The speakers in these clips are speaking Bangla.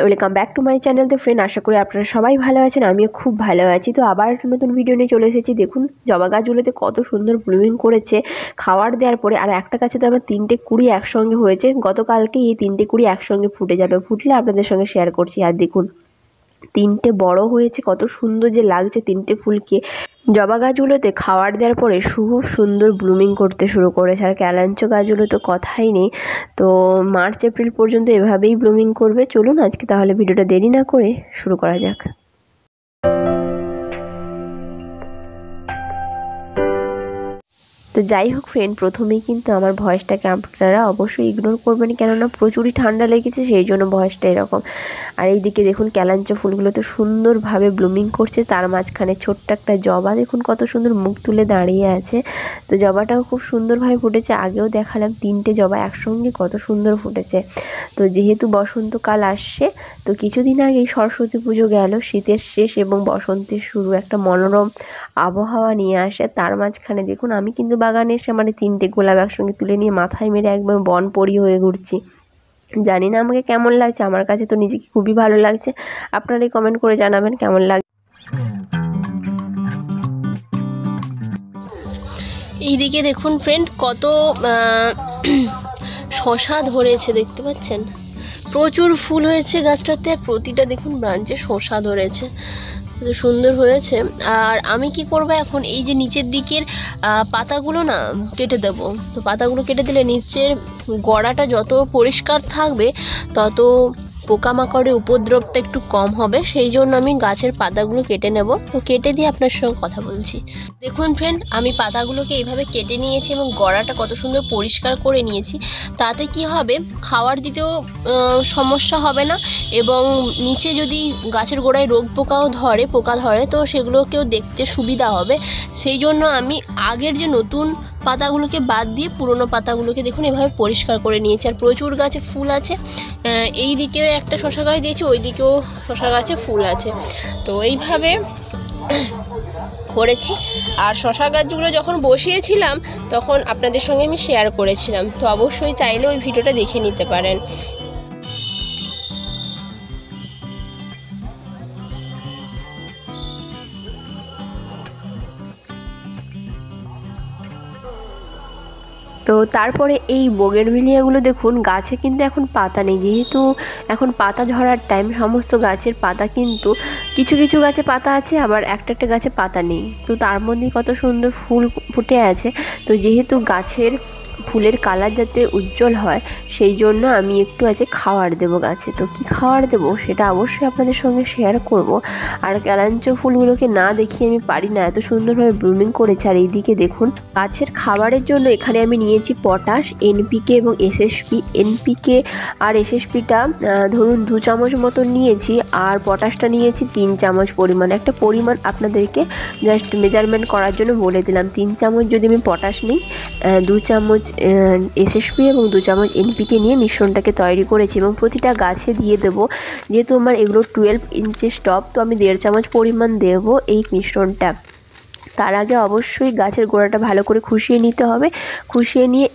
Welcome back to my channel. তো ফ্রেন্ড, আশা করি আপনারা সবাই ভালো আছেন, আমিও খুব ভালো আছি। তো আবার একটা নতুন ভিডিও নিয়ে চলে এসেছি। দেখুন জবা গাছগুলোতে কত সুন্দর ব্লুমিং করেছে খাবার দেওয়ার পরে। আর একটা গাছে তো আমার 3টে কুড়ি একসঙ্গে হয়েছে। গতকালকে এই 3টে কুড়ি একসঙ্গে ফুটে যাবে, ফুটলে আপনাদের সঙ্গে শেয়ার করছি। আর দেখুন 3টে বড় হয়েছে, কত সুন্দর যে লাগছে 3টে ফুলকে। জবা গাছগুলোতে খাবার দেওয়ার পরে খুব সুন্দর ব্লুমিং করতে শুরু করেছে। আর ক্যালাঞ্চো গাছগুলো তো কথাই নেই। তো মার্চ এপ্রিল পর্যন্ত এভাবেই ব্লুমিং করবে। চলুন আজকে তাহলে ভিডিওটা দেরি না করে শুরু করা যাক। তো যাই হোক ফ্রেন্ড, প্রথমেই কিন্তু আমার ভয়েসটাকে আপনারা অবশ্যই ইগনোর করবেন, কেননা প্রচুরই ঠান্ডা লেগেছে, সেই জন্য ভয়েসটা এরকম। আর এইদিকে দেখুন ক্যালাঞ্চো ফুলগুলো তো সুন্দরভাবে ব্লুমিং করছে। তার মাঝখানে ছোট্ট একটা জবা দেখুন কত সুন্দর মুখ তুলে দাঁড়িয়ে আছে। তো জবাটাও খুব সুন্দরভাবে ফুটেছে। আগেও দেখালাম 3টে জবা একসঙ্গে কত সুন্দর ফুটেছে। তো যেহেতু বসন্তকাল আসছে, তো কিছুদিন আগেই সরস্বতী পুজো গেল, শীতের শেষ এবং বসন্তের শুরু, একটা মনোরম আবহাওয়া নিয়ে আসে। তার মাঝখানে দেখুন আমি কিন্তু বাগানে এসে মানে 3টে গোলাপ একসঙ্গে তুলে নিয়ে মাথায় মেরে একদম বনপরি হয়ে ঘুরছি। জানি না আমাকে কেমন লাগছে, আমার কাছে তো নিজেকে খুবই ভালো লাগছে। আপনারাই কমেন্ট করে জানাবেন কেমন লাগছে। এইদিকে দেখুন ফ্রেন্ড, কত শশা ধরেছে দেখতে পাচ্ছেন। প্রচুর ফুল হয়েছে গাছটাতে, প্রতিটা দেখুন ব্রাঞ্চে শশা ধরেছে, সুন্দর হয়েছে। আর আমি কি করব এখন, এই যে নিচের দিকের পাতাগুলো না কেটে দেব। তো পাতাগুলো কেটে দিলে নিচের গোড়াটা যত পরিষ্কার থাকবে তত পোকামাকড়ের উপদ্রবটা একটু কম হবে। সেই জন্য আমি গাছের পাতাগুলো কেটে নেব। তো কেটে দিয়ে আপনার সঙ্গে কথা বলছি। দেখুন ফ্রেন্ড, আমি পাতাগুলোকে এইভাবে কেটে নিয়েছি এবং গোড়াটা কত সুন্দর পরিষ্কার করে নিয়েছি। তাতে কি হবে, খাবার দিতেও সমস্যা হবে না, এবং নিচে যদি গাছের গোড়ায় পোকা ধরে তো সেগুলোকেও দেখতে সুবিধা হবে। সেই জন্য আমি আগের যে নতুন পাতাগুলোকে বাদ দিয়ে পুরনো পাতাগুলোকে দেখুন এভাবে পরিষ্কার করে নিয়েছি। আর প্রচুর গাছে ফুল আছে। এই দিকেও একটা শশা গাছ দিয়েছি, ওই দিকেও শশা গাছে ফুল আছে। তো এইভাবে করেছি। আর শশা গাছগুলো যখন বসিয়েছিলাম তখন আপনাদের সঙ্গে আমি শেয়ার করেছিলাম। তো অবশ্যই চাইলে ওই ভিডিওটা দেখে নিতে পারেন। তো তারপরে এই বোগেনভিলিয়াগুলো দেখুন গাছে কিন্তু এখন পাতা নেই, যেহেতু এখন পাতা ঝরার টাইম। সমস্ত গাছের পাতা কিন্তু কিছু কিছু গাছে পাতা আছে, আবার একটা একটা গাছে পাতা নেই। তো তার মধ্যে কত সুন্দর ফুল ফুটে আছে। তো যেহেতু গাছের ফুলের কালার যাতে উজ্জ্বল হয়, সেই জন্য আমি একটু আজকে খাবার দেবো গাছে। তো কি খাবার দেবো সেটা অবশ্যই আপনাদের সঙ্গে শেয়ার করব। আর ক্যালাঞ্চো ফুলগুলোকে না দেখিয়ে আমি পারি না, এত সুন্দরভাবে ব্লুমিং করেছে। আর এইদিকে দেখুন গাছের খাবারের জন্য এখানে আমি নিয়েছি পটাশ, এনপিকে এবং এসএসপি। এনপিকে আর এসএসপিটা ধরুন 2 চামচ মতন নিয়েছি, আর পটাশটা নিয়েছি 3 চামচ পরিমাণ। একটা পরিমাণ আপনাদেরকে জাস্ট মেজারমেন্ট করার জন্য বলে দিলাম। 3 চামচ যদি আমি পটাশ নিই, 2 চামচ এসএসপি এবং 2 চামচ এনপিকে নিয়ে মিশ্রণটাকে তৈরি করেছি এবং প্রতিটা গাছে দিয়ে দেবো। যেহেতু আমার এগুলো 12 ইঞ্চের টব, তো আমি 1.5 চামচ পরিমাণ দেবো এই মিশ্রণটা। তার আগে অবশ্যই গাছের গোড়াটা ভালো করে খুশিয়ে নিতে হবে। খুশিয়ে নিয়ে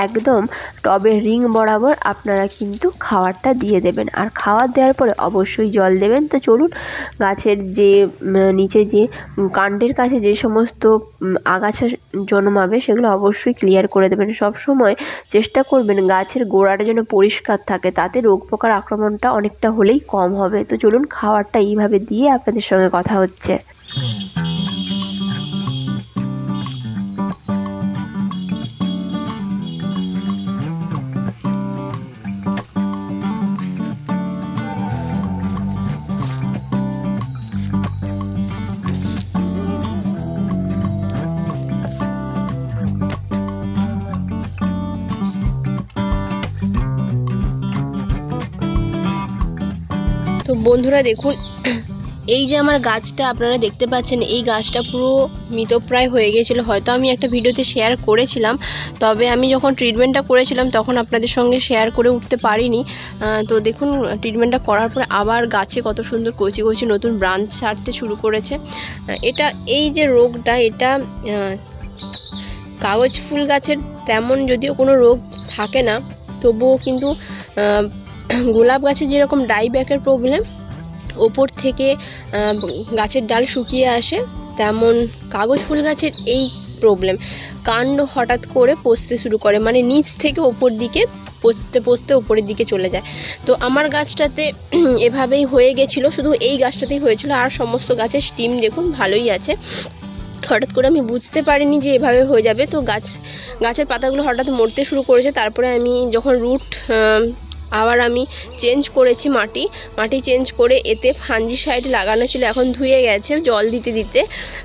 একদম টবের রিং বরাবর আপনারা কিন্তু খাবারটা দিয়ে দেবেন। আর খাবার দেওয়ার পরে অবশ্যই জল দেবেন। তো চলুন, গাছের যে নিচে যে কাণ্ডের কাছে যে সমস্ত আগাছা জন্মাবে সেগুলো অবশ্যই ক্লিয়ার করে দেবেন। সব সময় চেষ্টা করবেন গাছের গোড়াটা যেন পরিষ্কার থাকে, তাতে রোগ পোকার আক্রমণটা অনেকটা হলেই কম হবে। তো চলুন, খাবারটা এইভাবে দিয়ে আপনাদের সঙ্গে কথা হচ্ছে। তো বন্ধুরা দেখুন, এই যে আমার গাছটা আপনারা দেখতে পাচ্ছেন, এই গাছটা পুরো মৃতপ্রায় হয়ে গিয়েছিল। হয়তো আমি একটা ভিডিওতে শেয়ার করেছিলাম, তবে আমি যখন ট্রিটমেন্টটা করেছিলাম তখন আপনাদের সঙ্গে শেয়ার করে উঠতে পারিনি। তো দেখুন ট্রিটমেন্টটা করার পরে আবার গাছে কত সুন্দর কচি কচি নতুন ব্রাঞ্চ ছাড়তে শুরু করেছে। এটা এই যে রোগটা, এটা কাগজ ফুল গাছের তেমন যদিও কোনো রোগ থাকে না, তবুও কিন্তু গোলাপ গাছে যেরকম ডাইব্যাকের প্রবলেম, ওপর থেকে গাছের ডাল শুকিয়ে আসে, তেমন কাগজ ফুল গাছের এই প্রবলেম, কাণ্ড হঠাৎ করে পচতে শুরু করে, মানে নিচ থেকে ওপর দিকে পচতে পচতে ওপরের দিকে চলে যায়। তো আমার গাছটাতে এভাবেই হয়ে গেছিলো, শুধু এই গাছটাতেই হয়েছিল, আর সমস্ত গাছের স্টিম দেখুন ভালোই আছে। হঠাৎ করে আমি বুঝতে পারিনি যে এভাবে হয়ে যাবে। তো গাছের পাতাগুলো হঠাৎ মরতে শুরু করেছে। তারপরে আমি যখন রুট আবার আমি চেঞ্জ করেছি, মাটি চেঞ্জ করে এতে ফাঞ্জিসাইড লাগানো ছিল, এখন ধুয়ে গেছে জল দিতে দিতে।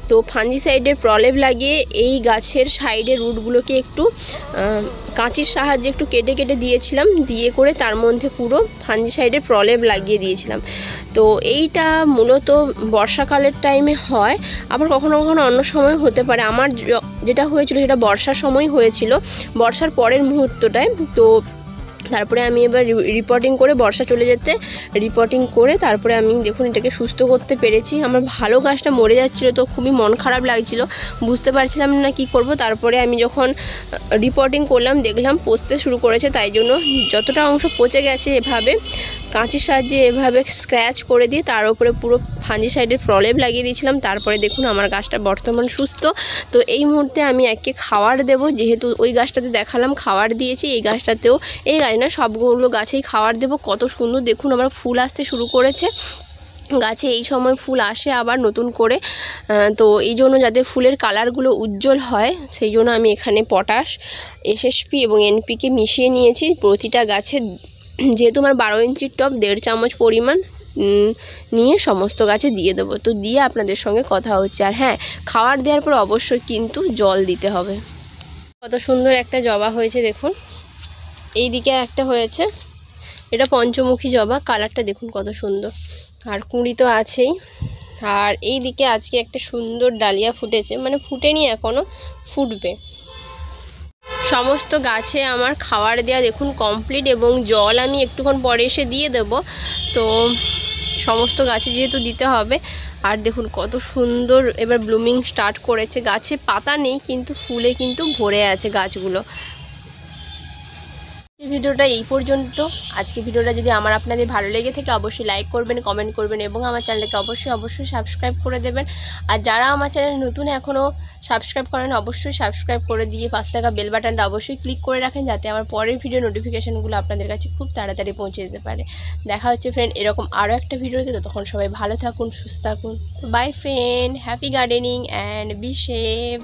তো ফাঞ্জিসাইডের প্রলেপ লাগিয়ে এই গাছের সাইডের রুটগুলোকে একটু কাঁচির সাহায্যে একটু কেটে কেটে দিয়েছিলাম, দিয়ে করে তার মধ্যে পুরো ফাঞ্জিসাইডের প্রলেপ লাগিয়ে দিয়েছিলাম। তো এইটা মূলত বর্ষাকালের টাইমে হয়, আবার কখনো কখনো অন্য সময় হতে পারে। আমার যেটা হয়েছিল সেটা বর্ষার সময় হয়েছিল, বর্ষার পরের মুহূর্তটায়। তো তারপরে আমি এবার রিপোর্টিং করে, বর্ষা চলে যেতে রিপোর্টিং করে তারপরে আমি দেখুন এটাকে সুস্থ করতে পেরেছি। আমার ভালো গাছটা মরে যাচ্ছিলো, তো খুবই মন খারাপ লাগছিল, বুঝতে পারছিলাম না কি করব। তারপরে আমি যখন রিপোর্টিং করলাম দেখলাম পচতে শুরু করেছে, তাই জন্য যতটা অংশ পচে গেছে এভাবে কাঁচির সাহায্যে এভাবে স্ক্র্যাচ করে দিয়ে তার উপরে পুরো ফাঞ্জিসাইডের প্রলেপ লাগিয়ে দিয়েছিলাম। তারপরে দেখুন আমার গাছটা বর্তমান সুস্থ। তো এই মুহূর্তে আমি একে খাবার দেব, যেহেতু ওই গাছটাতে দেখালাম খাবার দিয়েছি, এই গাছটাতেও, এই গাছ না সবগুলো গাছেই খাবার দেব। কত সুন্দর দেখুন আমার ফুল আসতে শুরু করেছে গাছে, এই সময় ফুল আসে আবার নতুন করে। তো এই জন্য যাতে ফুলের কালারগুলো উজ্জ্বল হয় সেই জন্য আমি এখানে পটাশ, SSP এবং NPK মিশিয়ে নিয়েছি প্রতিটা গাছে। যেহেতু আমার 12 ইঞ্চির টব, 1.5 চামচ পরিমাণ নিয়ে সমস্ত গাছে দিয়ে দেবো। তো দিয়ে আপনাদের সঙ্গে কথা হচ্ছে। আর হ্যাঁ, খাবার দেওয়ার পর অবশ্যই কিন্তু জল দিতে হবে। কত সুন্দর একটা জবা হয়েছে দেখুন, এই দিকে একটা হয়েছে, এটা পঞ্চমুখী জবা, কালারটা দেখুন কত সুন্দর, আর কুঁড়ি তো আছেই। আর এই দিকে আজকে একটা সুন্দর ডালিয়া ফুটেছে, মানে ফুটেনি এখনও, ফুটবে। সমস্ত গাছে আমার খাবার দেওয়া দেখুন কমপ্লিট, এবং জল আমি একটুক্ষণ পরে এসে দিয়ে দেব। তো সমস্ত গাছে যেহেতু দিতে হবে। আর দেখুন কত সুন্দর এবার ব্লুমিং স্টার্ট করেছে, গাছে পাতা নেই কিন্তু ফুলে কিন্তু ভরে আছে গাছগুলো। ভিডিওটা এই পর্যন্ত। আজকে ভিডিওটা যদি আপনাদের ভালো লেগে থাকে অবশ্যই লাইক করবেন, কমেন্ট করবেন এবং আমার চ্যানেলকে অবশ্যই সাবস্ক্রাইব করে দেবেন। আর যারা আমার চ্যানেল নতুন এখনও সাবস্ক্রাইব করেন অবশ্যই সাবস্ক্রাইব করে দিয়ে পাশে থাকা বেল বাটনটা অবশ্যই ক্লিক করে রাখেন, যাতে আমার পরের ভিডিও নোটিফিকেশানগুলো আপনাদের কাছে খুব তাড়াতাড়ি পৌঁছে যেতে পারে। দেখা হচ্ছে ফ্রেন্ড এরকম আরও একটা ভিডিওতে, ততক্ষণ সবাই ভালো থাকুন, সুস্থ থাকুন। By friend, happy gardening and be safe.